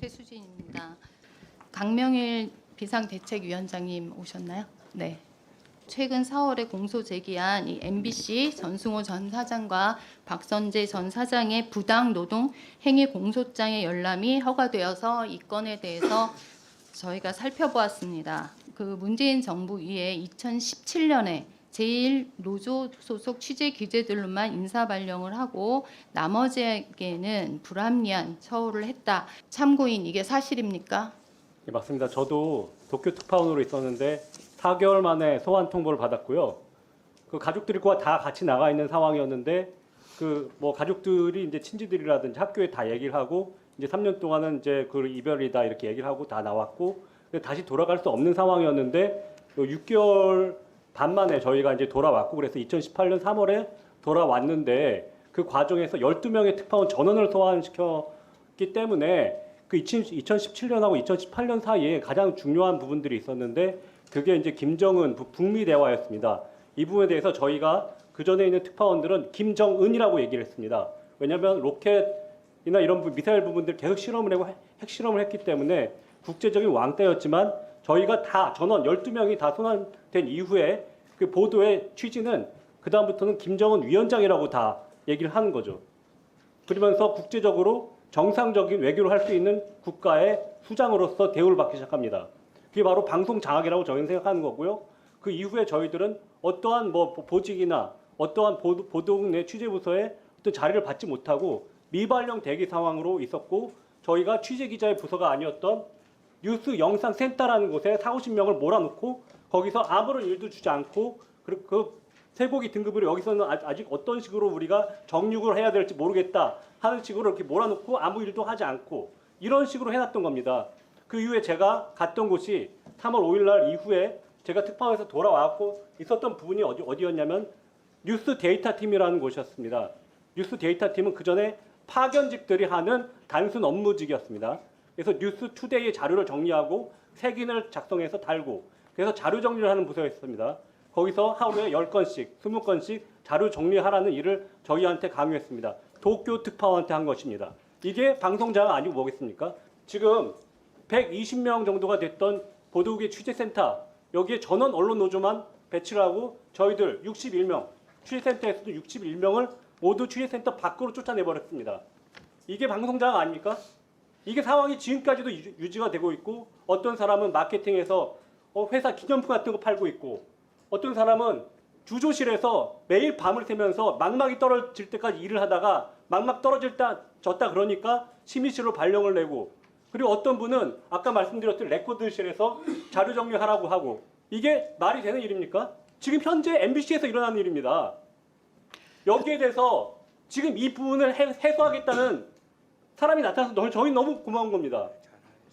최수진입니다. 강명일 비상대책위원장님 오셨나요? 네. 최근 4월에 공소 제기한 이 MBC 전승호 전 사장과 박선재 전 사장의 부당 노동 행위 공소장의 열람이 허가되어서 이 건에 대해서 저희가 살펴보았습니다. 그 문재인 정부 이에 2017년에 제1노조 소속 취재 기자들로만 인사 발령을 하고 나머지에게는 불합리한 처우를 했다. 참고인 이게 사실입니까? 네, 맞습니다. 저도 도쿄 특파원으로 있었는데 4개월 만에 소환 통보를 받았고요. 그 가족들과 다 같이 나가 있는 상황이었는데 그 뭐 가족들이 이제 친지들이라든지 학교에 다 얘기를 하고 이제 3년 동안은 이제 그 이별이다 이렇게 얘기를 하고 다 나왔고 다시 돌아갈 수 없는 상황이었는데 6개월 반 만에 저희가 이제 돌아왔고 그래서 2018년 3월에 돌아왔는데 그 과정에서 12명의 특파원 전원을 소환시켰기 때문에 그 2017년하고 2018년 사이에 가장 중요한 부분들이 있었는데 그게 이제 김정은 북미 대화였습니다. 이 부분에 대해서 저희가 그 전에 있는 특파원들은 김정은이라고 얘기를 했습니다. 왜냐하면 로켓이나 이런 미사일 부분들 계속 실험을 하고 핵실험을 했기 때문에 국제적인 왕따였지만 저희가 다 전원 12명이 다 소환된 이후에 그 보도의 취지는 그다음부터는 김정은 위원장이라고 다 얘기를 하는 거죠. 그러면서 국제적으로 정상적인 외교를 할 수 있는 국가의 수장으로서 대우를 받기 시작합니다. 그게 바로 방송 장악이라고 저희는 생각하는 거고요. 그 이후에 저희들은 어떠한 뭐 보직이나 어떠한 보도국 내 취재부서에 어떤 자리를 받지 못하고 미발령 대기 상황으로 있었고 저희가 취재기자의 부서가 아니었던 뉴스 영상 센터라는 곳에 40~50명을 몰아놓고 거기서 아무런 일도 주지 않고 그리고 그 쇠고기 등급으로 여기서는 아직 어떤 식으로 우리가 정육을 해야 될지 모르겠다 하는 식으로 이렇게 몰아놓고 아무 일도 하지 않고 이런 식으로 해놨던 겁니다. 그 이후에 제가 갔던 곳이 3월 5일 날 이후에 제가 특파원에서 돌아왔고 있었던 부분이 어디였냐면 뉴스 데이터 팀이라는 곳이었습니다. 뉴스 데이터 팀은 그 전에 파견직들이 하는 단순 업무직이었습니다. 그래서 뉴스 투데이의 자료를 정리하고 색인을 작성해서 달고 그래서 자료 정리를 하는 부서였습니다. 거기서 하루에 10건씩, 20건씩 자료 정리하라는 일을 저희한테 강요했습니다. 도쿄 특파원한테 한 것입니다. 이게 방송자가 아니고 뭐겠습니까? 지금 120명 정도가 됐던 보도국의 취재센터 여기에 전원 언론 노조만 배치를 하고 저희들 61명, 취재센터에서도 61명을 모두 취재센터 밖으로 쫓아내버렸습니다. 이게 방송자가 아닙니까? 이게 상황이 지금까지도 유지가 되고 있고 어떤 사람은 마케팅에서 회사 기념품 같은 거 팔고 있고 어떤 사람은 주조실에서 매일 밤을 새면서 망막이 떨어질 때까지 일을 하다가 망막 떨어졌다 그러니까 심의실로 발령을 내고 그리고 어떤 분은 아까 말씀드렸던 레코드실에서 자료 정리하라고 하고 이게 말이 되는 일입니까? 지금 현재 MBC에서 일어나는 일입니다. 여기에 대해서 지금 이 부분을 해소하겠다는 사람이 나타나서 저희 너무 고마운 겁니다.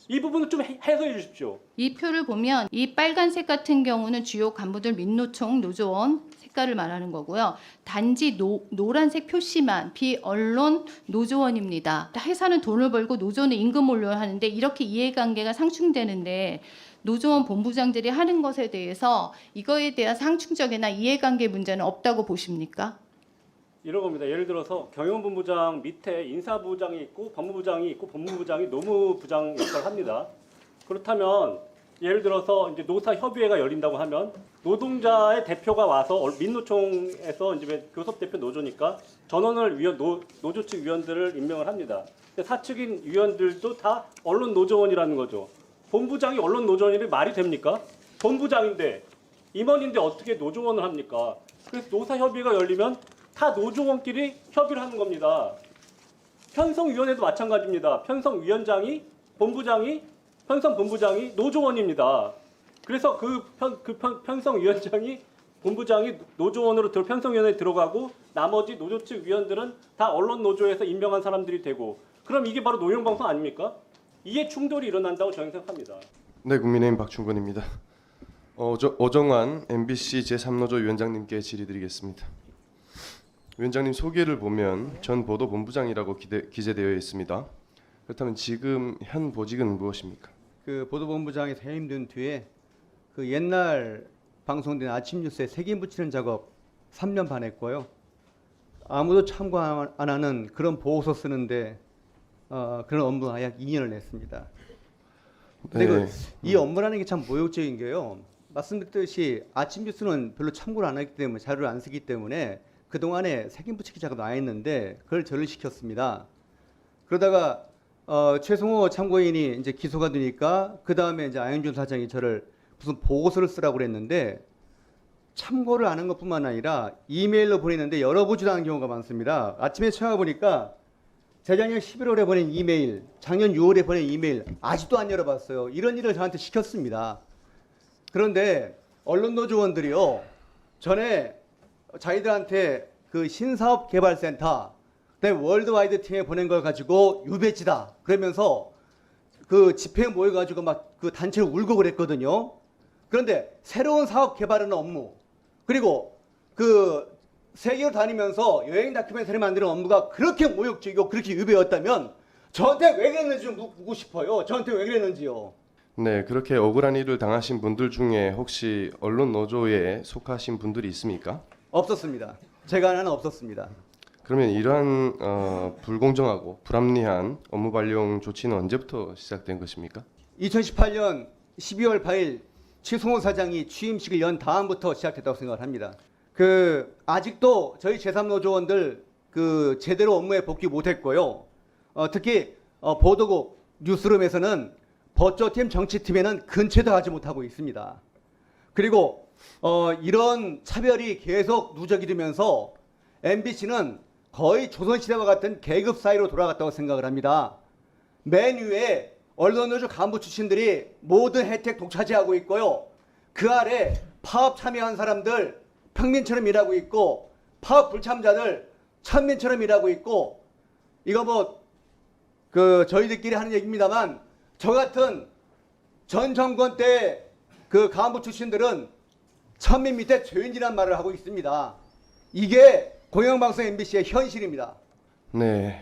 이 부분을 좀 해소해 주십시오. 이 표를 보면 이 빨간색 같은 경우는 주요 간부들 민노총 노조원 색깔을 말하는 거고요. 단지 노란색 표시만 비언론 노조원입니다. 회사는 돈을 벌고 노조는 임금 올려야 하는데 이렇게 이해관계가 상충되는데 노조원 본부장들이 하는 것에 대해서 이거에 대한 상충적이나 이해관계 문제는 없다고 보십니까? 이런 겁니다. 예를 들어서 경영본부장 밑에 인사부장이 있고 법무부장이 있고 법무부장이 노무부장 역할을 합니다. 그렇다면 예를 들어서 이제 노사협의회가 열린다고 하면 노동자의 대표가 와서 민노총에서 이제 교섭 대표 노조니까 전원을 노조 측 위원들을 임명을 합니다. 사측인 위원들도 다 언론 노조원이라는 거죠. 본부장이 언론 노조원이 말이 됩니까? 본부장인데 임원인데 어떻게 노조원을 합니까? 그래서 노사협의회가 열리면 다 노조원끼리 협의를 하는 겁니다. 편성위원회도 마찬가지입니다. 편성위원장이 편성본부장이 노조원입니다. 그래서 편성위원장이 본부장이 노조원으로 편성위원회에 들어가고 나머지 노조 측 위원들은 다 언론 노조에서 임명한 사람들이 되고 그럼 이게 바로 노영방송 아닙니까? 이해 충돌이 일어난다고 저는 생각합니다. 네, 국민의힘 박충근입니다. 오정환 MBC 제3노조 위원장님께 질의드리겠습니다. 위원장님 소개를 보면 전 보도본부장이라고 기재되어 있습니다. 그렇다면 지금 현 보직은 무엇입니까? 그 보도본부장에 해임된 뒤에 그 옛날 방송된 아침 뉴스에 색인 붙이는 작업 3년 반 했고요. 아무도 참고 안 하는 그런 보고서 쓰는데 그런 업무가 약 2년을 냈습니다. 근데 네. 이 업무라는 게 참 모욕적인 게요. 말씀드렸듯이 아침 뉴스는 별로 참고를 안 하기 때문에 자료를 안 쓰기 때문에 그 동안에 책임 붙이기 작업 안 했는데 그걸 저를 시켰습니다. 그러다가 최승호 참고인이 이제 기소가 되니까 그 다음에 이제 안영준 사장이 저를 무슨 보고서를 쓰라고 그랬는데 참고를 안 한 것뿐만 아니라 이메일로 보냈는데 열어보지도 않은 경우가 많습니다. 아침에 찾아보니까 재작년 11월에 보낸 이메일, 작년 6월에 보낸 이메일 아직도 안 열어봤어요. 이런 일을 저한테 시켰습니다. 그런데 언론노조원들이요, 전에 자기들한테 그 신사업개발센터, 그다음에 월드와이드 팀에 보낸 걸 가지고 유배지다 그러면서 그 집회에 모여가지고 막 그 단체를 울고 그랬거든요. 그런데 새로운 사업 개발하는 업무, 그리고 그 세계로 다니면서 여행 다큐멘터리 만드는 업무가 그렇게 모욕적이고 그렇게 유배였다면 저한테 왜 그랬는지 좀 묻고 싶어요. 저한테 왜 그랬는지요. 네, 그렇게 억울한 일을 당하신 분들 중에 혹시 언론 노조에 속하신 분들이 있습니까? 없었습니다. 제가 하나는 없었습니다. 그러면 이러한 불공정하고 불합리한 업무 발령 조치는 언제부터 시작된 것입니까? 2018년 12월 8일 최승호 사장이 취임식을 연 다음부터 시작했다고 생각을 합니다. 그 아직도 저희 제3노조원들 그 제대로 업무에 복귀 못했고요. 특히 보도국 뉴스룸에서는 버조팀 정치팀에는 근처도 가지 못하고 있습니다. 그리고 이런 차별이 계속 누적이 되면서 MBC는 거의 조선시대와 같은 계급 사회로 돌아갔다고 생각을 합니다. 맨 위에 언론노조 간부 출신들이 모든 혜택 독차지하고 있고요. 그 아래 파업 참여한 사람들 평민처럼 일하고 있고, 파업 불참자들 천민처럼 일하고 있고, 이거 뭐 그 저희들끼리 하는 얘기입니다만 저 같은 전 정권 때 그 간부 출신들은 천민 밑에 죄인이란 말을 하고 있습니다. 이게 공영방송 MBC의 현실입니다. 네,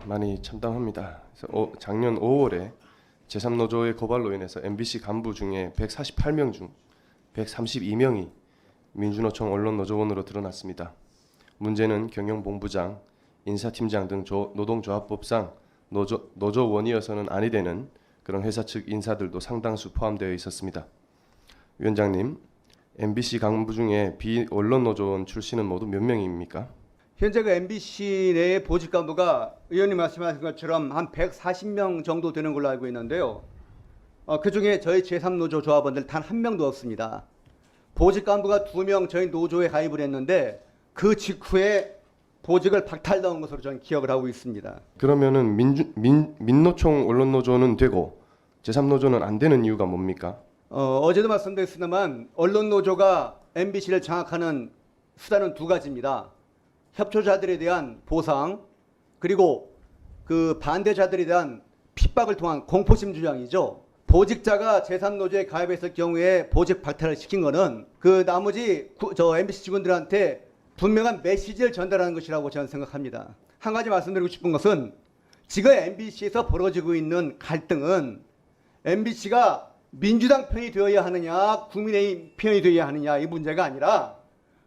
많이 참담합니다. 그래서 작년 5월에 제3노조의 고발로 인해서 MBC 간부 중에 148명 중 132명이 민주노총 언론노조원으로 드러났습니다. 문제는 경영본부장, 인사팀장 등 노동조합법상 노조원이어서는 아니 되는 그런 회사 측 인사들도 상당수 포함되어 있었습니다. 위원장님, MBC 간부 중에 비언론노조원 출신은 모두 몇 명입니까? 현재 그 MBC 내의 보직 간부가 의원님 말씀하신 것처럼 한 140명 정도 되는 걸로 알고 있는데요. 그중에 저희 제3노조 조합원들 단 한 명도 없습니다. 보직 간부가 2명 저희 노조에 가입을 했는데 그 직후에 보직을 박탈당한 것으로 저는 기억을 하고 있습니다. 그러면은 민노총 언론노조는 되고 제3노조는 안 되는 이유가 뭡니까? 어제도 말씀드렸습니다만 언론노조가 MBC를 장악하는 수단은 두 가지입니다. 협조자들에 대한 보상, 그리고 그 반대자들에 대한 핍박을 통한 공포심 주장이죠. 보직자가 제3노조에 가입했을 경우에 보직 박탈을 시킨 거는 그 나머지 MBC 직원들한테 분명한 메시지를 전달하는 것이라고 저는 생각합니다. 한 가지 말씀드리고 싶은 것은 지금 MBC에서 벌어지고 있는 갈등은 MBC가 민주당 편이 되어야 하느냐, 국민의힘 편이 되어야 하느냐 이 문제가 아니라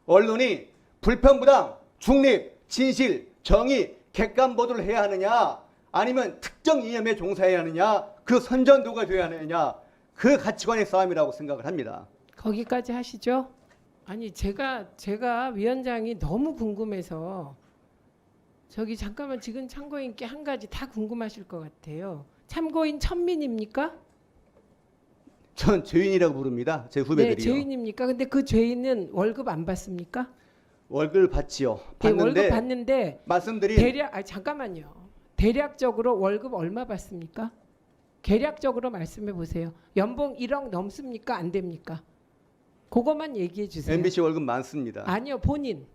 언론이 불편부당, 중립, 진실, 정의, 객관 보도를 해야 하느냐, 아니면 특정 이념에 종사해야 하느냐, 그 선전도가 되어야 하느냐, 그 가치관의 싸움이라고 생각을 합니다. 거기까지 하시죠. 아니 제가 위원장이 너무 궁금해서 저기 잠깐만 지금 참고인께 한 가지 다 궁금하실 것 같아요. 참고인 천민입니까? 전 죄인이라고 부릅니다. 제 네, 후배들이요. 죄인입니까? 근데 그 죄인은 월급 안 받습니까? 월급을 받지요. 네, 받는데 월급 받는데 말씀드린 대략 잠깐만요. 대략적으로 월급 얼마 받습니까? 계략적으로 말씀해 보세요. 연봉 1억 넘습니까? 안 됩니까? 그것만 얘기해 주세요. MBC 월급 많습니다. 아니요, 본인.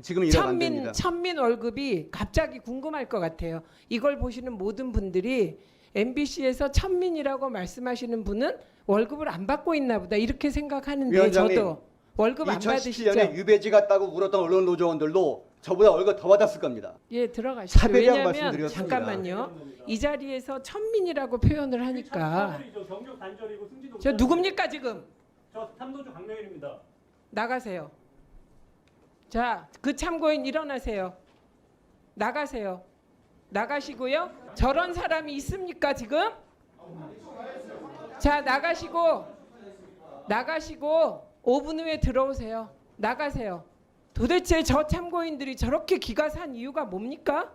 지금 일하면 안 됩니다. 천민 월급이 갑자기 궁금할 것 같아요. 이걸 보시는 모든 분들이 MBC에서 천민이라고 말씀하시는 분은 월급을 안 받고 있나 보다 이렇게 생각하는데 위원장님, 저도 월급 안 받으시죠? 2017년에 유배지 같다고 울었던 언론 노조원들도 저보다 월급 더 받았을 겁니다. 예, 들어가시죠. 차별이라고 왜냐하면 말씀드렸습니다. 잠깐만요. 이 자리에서 천민이라고 표현을 하니까 경력 단절이고 승진도 저 누굽니까 지금? 저 3노조 강명일입니다. 나가세요. 자, 그 참고인 일어나세요. 나가세요. 나가시고요. 저런 사람이 있습니까 지금? 자, 나가시고 5분 후에 들어오세요. 나가세요. 도대체 저 참고인들이 저렇게 기가 산 이유가 뭡니까?